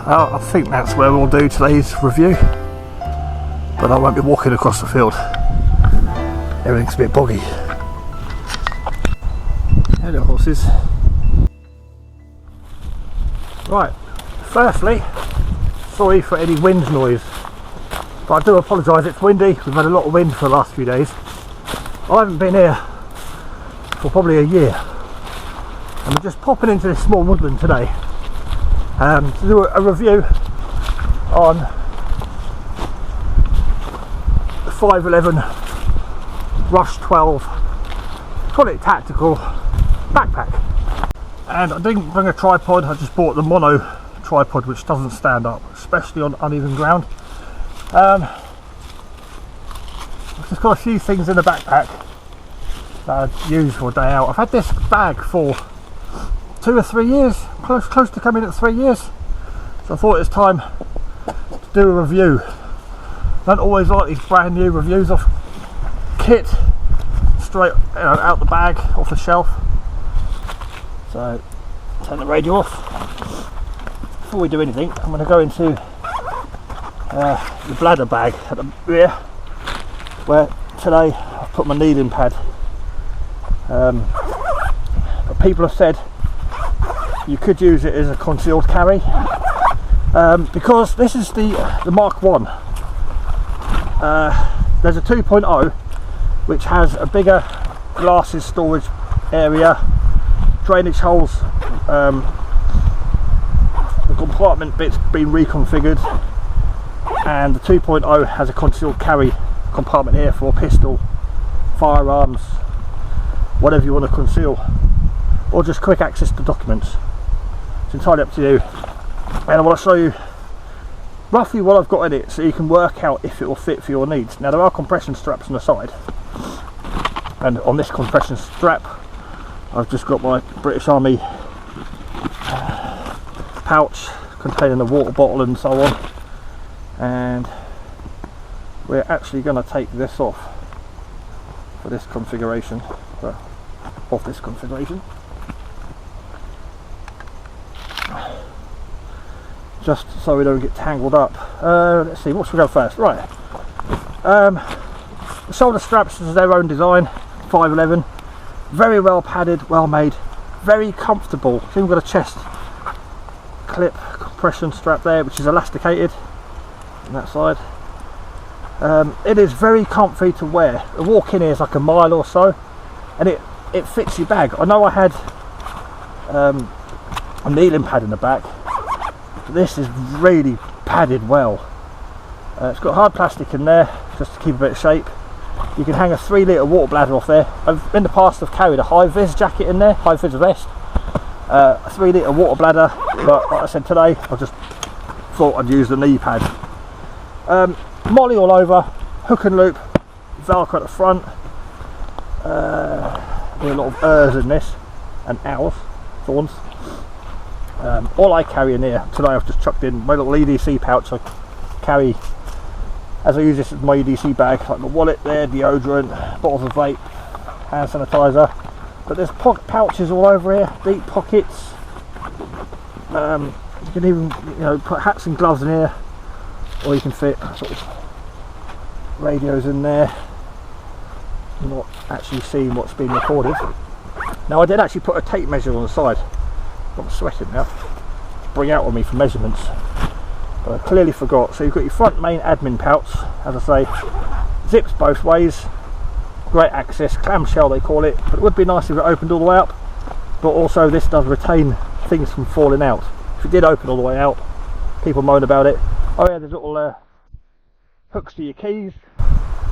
I think that's where we'll do today's review, but I won't be walking across the field. Everything's a bit boggy. Hello horses. Right, firstly, sorry for any wind noise, but I do apologise, it's windy. We've had a lot of wind for the last few days. I haven't been here for probably a year, and we're just popping into this small woodland today to do a review on the 511 Rush 12, call it tactical backpack. And I didn't bring a tripod, I just bought the mono tripod, which doesn't stand up, especially on uneven ground. I've just got a few things in the backpack that I use for a day out. I've had this bag for 2 or 3 years, close to coming at 3 years, so I thought it was time to do a review. I don't always like these brand new reviews of kit straight out the bag, off the shelf. So turn the radio off. Before we do anything, I'm going to go into the bladder bag at the rear, where today I've put my kneeling pad. But people have said you could use it as a concealed carry, because this is the Mark 1. There's a 2.0 which has a bigger glasses storage area, drainage holes, the compartment bit's been reconfigured, and the 2.0 has a concealed carry compartment here for pistol, firearms, whatever you want to conceal, or just quick access to documents. It's entirely up to you, and I want to show you roughly what I've got in it so you can work out if it will fit for your needs. Now, there are compression straps on the side, and on this compression strap I've just got my British Army pouch containing a water bottle and so on, and we're actually going to take this off for this configuration, of this configuration, just so we don't get tangled up. Let's see, what should we go first? Right, the shoulder straps is their own design, 511, very well padded, well made, very comfortable. It's even got a chest clip compression strap there, which is elasticated on that side. It is very comfy to wear. The walk in here is like a mile or so, and it fits your bag. I know I had a kneeling pad in the back, but this is really padded well. It's got hard plastic in there just to keep a bit of shape. You can hang a 3 litre water bladder off there. In the past I've carried a high vis jacket in there, high vis vest, a 3 litre water bladder, but like I said, today I just thought I'd use the knee pad. Molly all over, hook and loop, velcro at the front. There's a lot of ers in this, and owls, thorns. All I carry in here today, I've just chucked in my little EDC pouch. I carry, as I use this as my EDC bag, like my wallet there, deodorant, bottles of vape, hand sanitizer. But there's pouches all over here, deep pockets. You can even, put hats and gloves in here, or you can fit sort of radios in there. I'm not actually seeing what's being recorded. Now, I did actually put a tape measure on the side. I'm sweating now. Bring out on me for measurements, but I clearly forgot. So you've got your front main admin pouch, as I say, zips both ways, great access, clamshell they call it, but it would be nice if it opened all the way up. But also this does retain things from falling out. If it did open all the way out, people moan about it. Oh yeah, there's little hooks for your keys,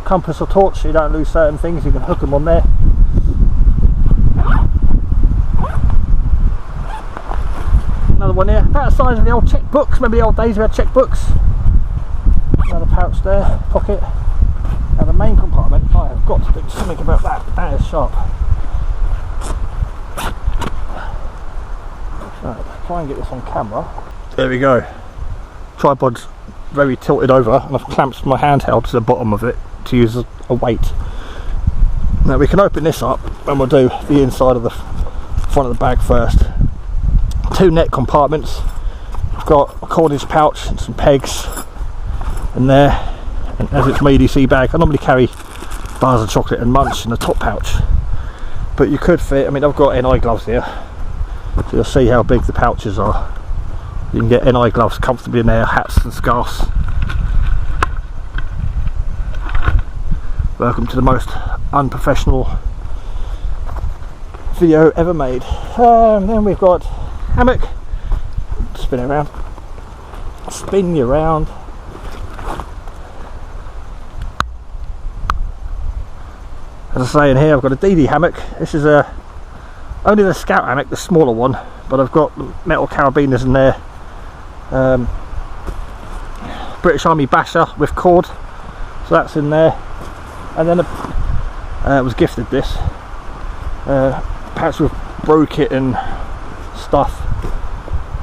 compass or torch, so you don't lose certain things. You can hook them on there. Another one here, about the size of the old checkbooks. Remember the old days we had checkbooks? Another pouch there, pocket. Now the main compartment, I have got to do something about that. That is sharp. Right, try and get this on camera. There we go. Tripod's very tilted over, and I've clamped my handheld to the bottom of it to use a weight. Now we can open this up, and we'll do the inside of the front of the bag first. 2 net compartments, I've got a cordage pouch and some pegs in there, and as it's my EDC bag, I normally carry bars of chocolate and munch in the top pouch, but you could fit, I mean, I've got NI gloves here, so you'll see how big the pouches are. You can get NI gloves comfortably in there, hats and scarves. Welcome to the most unprofessional video ever made. Then we've got hammock, spin it around, spin you around. As I say in here, I've got a DD hammock. This is only the Scout hammock, the smaller one, but I've got metal carabiners in there. British Army Basher with cord, so that's in there. And then I was gifted this. Perhaps we've broke it and stuff.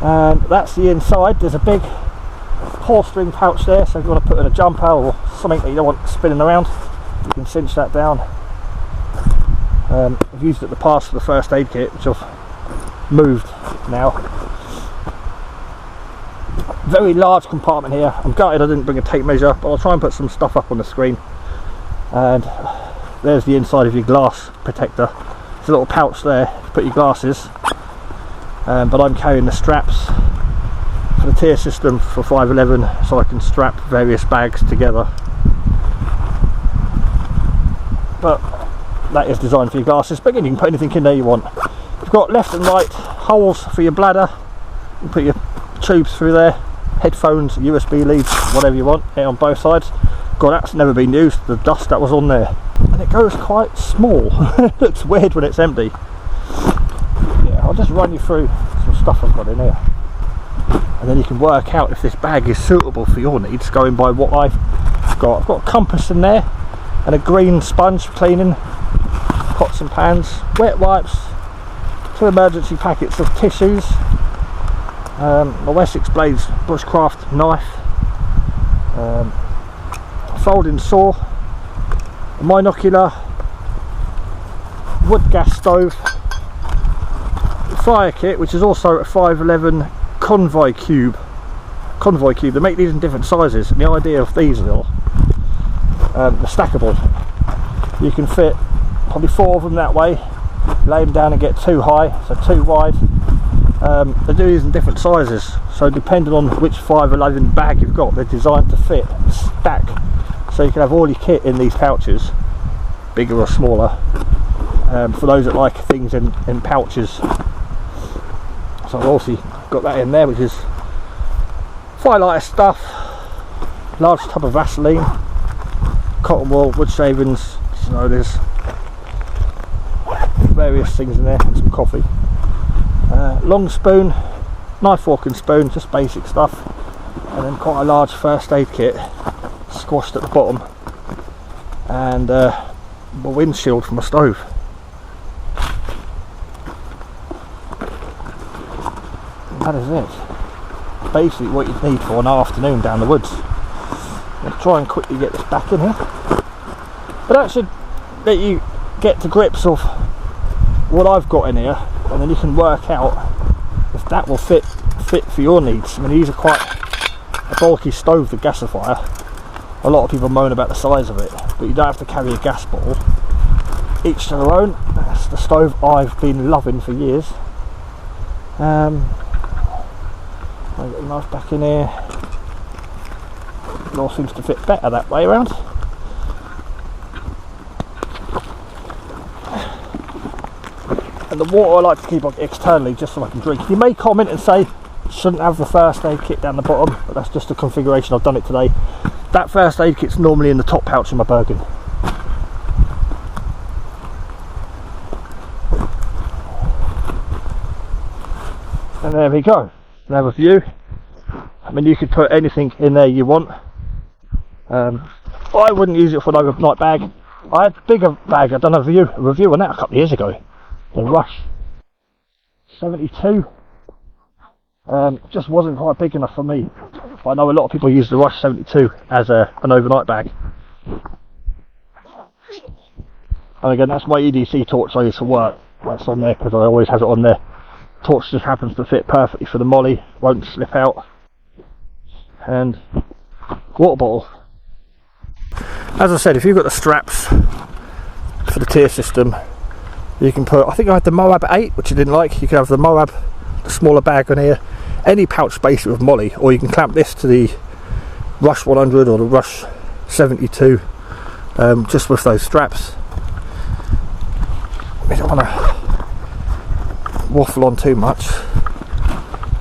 And that's the inside. There's a big 4-string pouch there, so if you want to put in a jumper or something that you don't want spinning around, you can cinch that down. I've used it in the past for the first aid kit, which I've moved now. Very large compartment here. I'm gutted I didn't bring a tape measure, but I'll try and put some stuff up on the screen. And there's the inside of your glass protector. There's a little pouch there to put your glasses, but I'm carrying the straps for the tier system for 511, so I can strap various bags together. But that is designed for your glasses, but again, you can put anything in there you want. You've got left and right holes for your bladder. You can put your tubes through there, headphones, USB leads, whatever you want, here on both sides. God, that's never been used, the dust that was on there. And it goes quite small. It looks weird when it's empty. Yeah, I'll just run you through some stuff I've got in here. And then you can work out if this bag is suitable for your needs, going by what I've got. I've got a compass in there, and a green sponge for cleaning pots and pans, wet wipes, 2 emergency packets of tissues, my Wessex Blades bushcraft knife, a folding saw, a binocular, wood gas stove, a fire kit, which is also a 511 convoy cube. They make these in different sizes, and the idea of these are the stackable. You can fit probably 4 of them that way, lay them down and get 2 high, so 2 wide. They do these in different sizes, so depending on which 511 bag you've got, they're designed to fit and stack, so you can have all your kit in these pouches, bigger or smaller, for those that like things in pouches. So I've also got that in there, which is firelighter stuff, large tub of Vaseline, cotton wool, wood shavings, so there's various things in there, and some coffee. Long spoon, knife, fork and spoon, just basic stuff, and then quite a large first aid kit squashed at the bottom, and a windshield from a stove. And that is it. Basically what you'd need for an afternoon down the woods. I'll try and quickly get this back in here, but that should let you get to grips of what I've got in here, and then you can work out if that will fit for your needs. I mean, these are quite a bulky stove, the gasifier. A lot of people moan about the size of it, but you don't have to carry a gas bottle. Each to their own. That's the stove I've been loving for years. I'll get the knife back in here. It all seems to fit better that way around. And the water I like to keep on externally, just so I can drink. You may comment and say shouldn't have the first aid kit down the bottom, but that's just a configuration. I've done it today. That first aid kit's normally in the top pouch in my Bergen. And there we go. Now a view. I mean, you could put anything in there you want. I wouldn't use it for an overnight bag. I had a bigger bag. I've done a review on that a couple of years ago. The Rush 72. Just wasn't quite big enough for me. I know a lot of people use the Rush 72 as an overnight bag. And again, that's my EDC torch I use for work. That's on there because I always have it on there. torch just happens to fit perfectly for the molly, won't slip out. And water bottle. As I said, if you've got the straps for the tier system, you can put, I think I had the Moab 8, which I didn't like. You can have the Moab, the smaller bag on here, any pouch basically with molly, or you can clamp this to the Rush 100 or the Rush 72, just with those straps. I don't want to waffle on too much.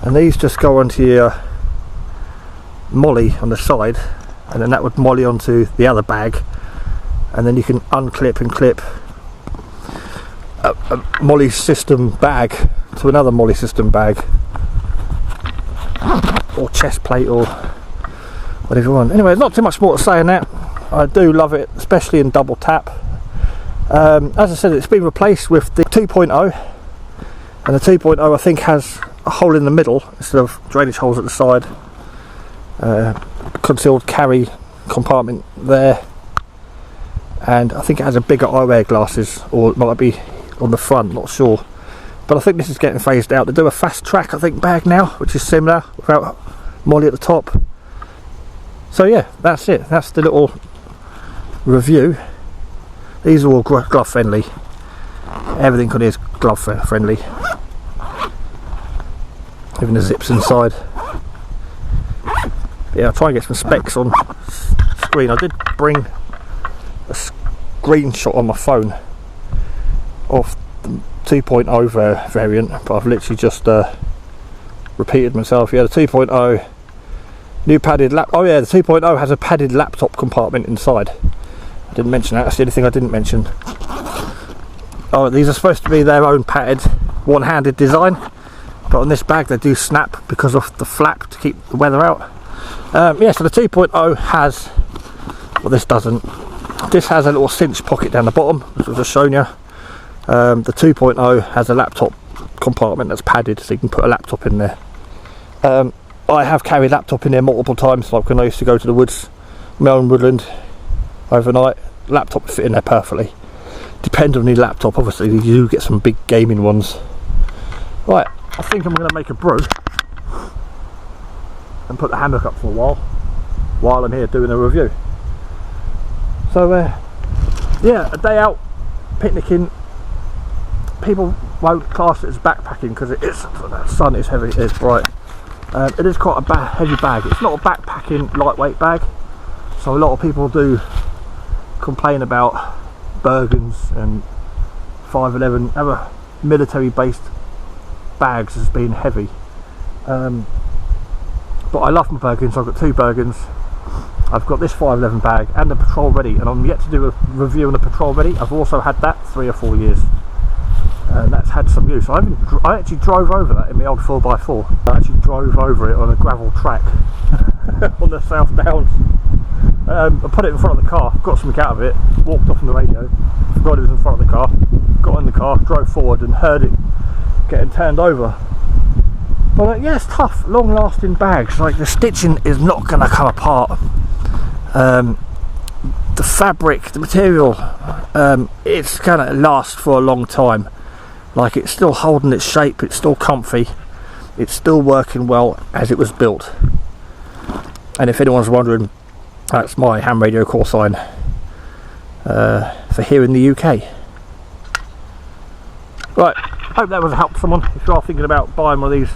And these just go onto your molly on the side, and then that would molly onto the other bag, and then you can unclip and clip a molly system bag to another molly system bag, or chest plate, or whatever you want. Anyway, there's not too much more to say on that. I do love it, especially in double tap. As I said, it's been replaced with the 2.0, and the 2.0 I think has a hole in the middle instead of drainage holes at the side. Concealed carry compartment there, and I think it has a bigger eyewear glasses, or it might be on the front, not sure, but I think this is getting phased out. They do a fast track I think bag now, which is similar without molly at the top. So yeah, that's it, that's the little review. These are all glove friendly, everything on here is glove friendly, even the zips inside. Yeah, I'll try and get some specs on screen. I did bring a screenshot on my phone of the 2.0 variant, but I've literally just repeated myself. Yeah, the 2.0 new padded lap. Oh yeah, the 2.0 has a padded laptop compartment inside. I didn't mention that. That's the only thing I didn't mention. Oh, these are supposed to be their own padded one-handed design, but on this bag they do snap because of the flap to keep the weather out. Yeah, so the 2.0 has, well this doesn't, this has a little cinch pocket down the bottom, which I've just shown you. The 2.0 has a laptop compartment that's padded, so you can put a laptop in there. I have carried laptop in there multiple times, like when I used to go to the woods, Melbourne Woodland, overnight. Laptop would fit in there perfectly. Depend on the laptop, obviously, you do get some big gaming ones. Right, I think I'm going to make a brew and put the hammock up for a while I'm here doing a review. So yeah, a day out picnicking. People won't class it as backpacking because it is, the sun is heavy, it is bright. It is quite a heavy bag. It's not a backpacking lightweight bag, so a lot of people do complain about Bergens and 511 other military based bags as being heavy. But I love my Bergens. I've got 2 Bergens. I've got this 511 bag and the Patrol Ready, and I'm yet to do a review on the Patrol Ready. I've also had that 3 or 4 years, and that's had some use. I actually drove over that in my old 4x4. I actually drove over it on a gravel track on the South Downs. I put it in front of the car, got something out of it, walked off on the radio, forgot it was in front of the car, got in the car, drove forward and heard it getting turned over. But yeah, it's tough, long lasting bags, like the stitching is not going to come apart. The fabric, the material, it's going to last for a long time. Like, it's still holding its shape, it's still comfy, it's still working well as it was built. And if anyone's wondering, that's my ham radio call sign for here in the UK. Right, hope that was a help to someone if you are thinking about buying one of these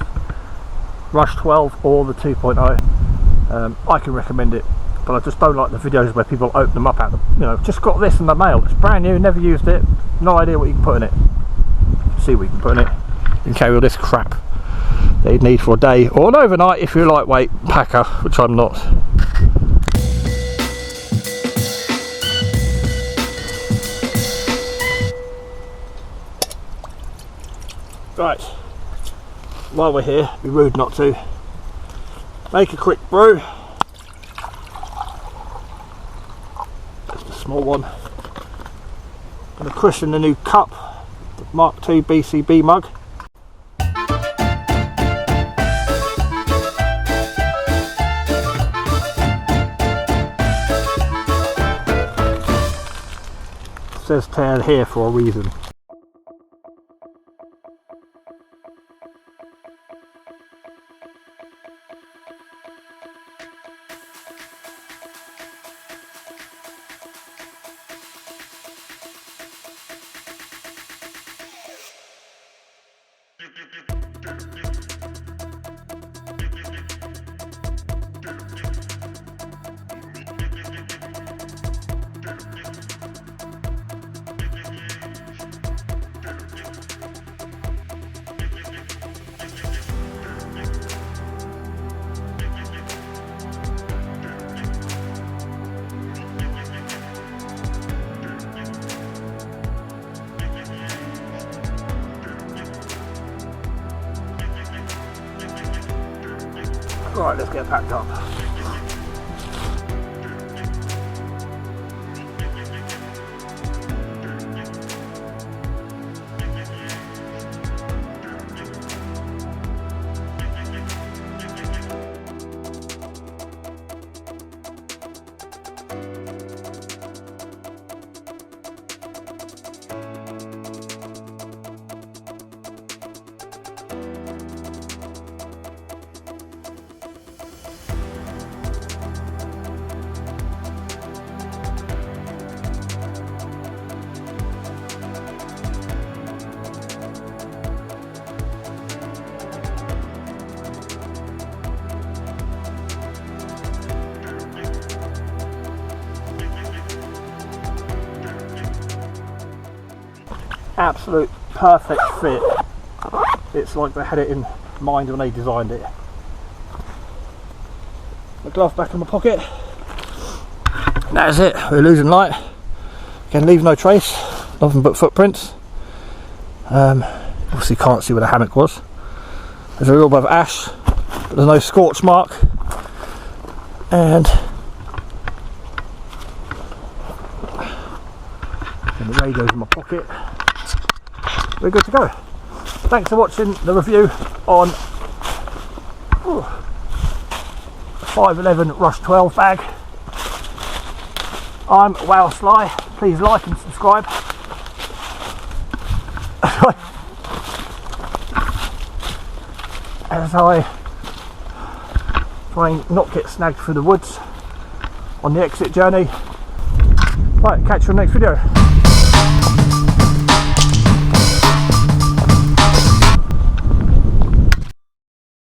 Rush 12 or the 2.0. I can recommend it, but I just don't like the videos where people open them up at them. You know, just got this in the mail, it's brand new, never used it, no idea what you can put in it. See what you can put in it. You can carry all this crap that you'd need for a day or an overnight if you're a lightweight packer, which I'm not. Right, while we're here, it'd be rude not to make a quick brew. Just a small one. I'm going to christen the new cup, the Mark II BCB mug. It says "Tear" here for a reason. Right, let's get packed up. Absolute perfect fit. It's like they had it in mind when they designed it. My glove back in my pocket. That is it. We're losing light. Again, leave no trace. Nothing but footprints. Obviously can't see where the hammock was. There's a little bit of ash, but there's no scorch mark. And the radio's in my pocket. We're good to go. Thanks for watching the review on 511 Rush 12 bag. I'm Wow Sly. Please like and subscribe. As I try and not get snagged through the woods on the exit journey. Right, catch you on the next video.